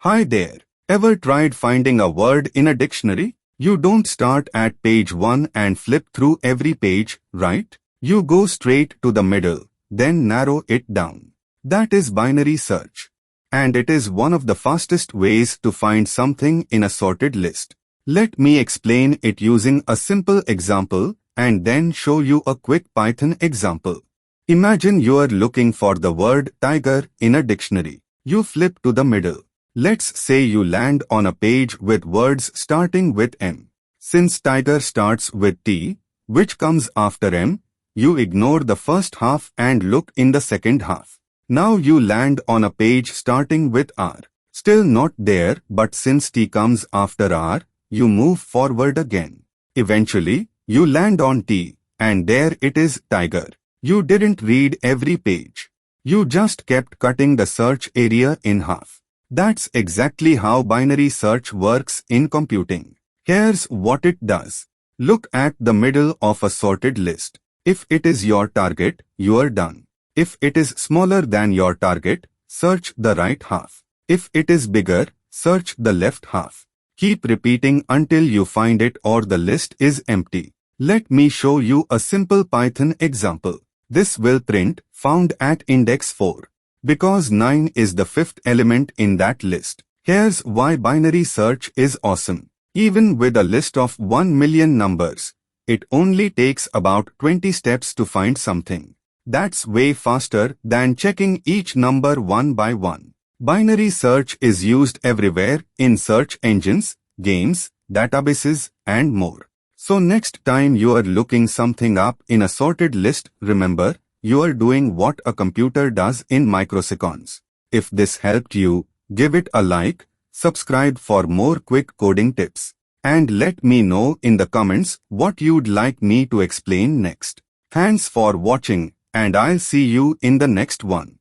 Hi there. Ever tried finding a word in a dictionary? You don't start at page 1 and flip through every page, right? You go straight to the middle, then narrow it down. That is binary search. And it is one of the fastest ways to find something in a sorted list. Let me explain it using a simple example and then show you a quick Python example. Imagine you are looking for the word tiger in a dictionary. You flip to the middle. Let's say you land on a page with words starting with M. Since tiger starts with T, which comes after M, you ignore the first half and look in the second half. Now you land on a page starting with R. Still not there, but since T comes after R, you move forward again. Eventually, you land on T, and there it is, tiger. You didn't read every page. You just kept cutting the search area in half. That's exactly how binary search works in computing. Here's what it does. Look at the middle of a sorted list. If it is your target, you are done. If it is smaller than your target, search the right half. If it is bigger, search the left half. Keep repeating until you find it or the list is empty. Let me show you a simple Python example. This will print found at index 4. Because 9 is the fifth element in that list. Here's why binary search is awesome. Even with a list of 1 million numbers, it only takes about 20 steps to find something. That's way faster than checking each number one by one. Binary search is used everywhere in search engines, games, databases, and more. So next time you are looking something up in a sorted list, remember, you are doing what a computer does in microseconds. If this helped you, give it a like, subscribe for more quick coding tips, and let me know in the comments what you'd like me to explain next. Thanks for watching, and I'll see you in the next one.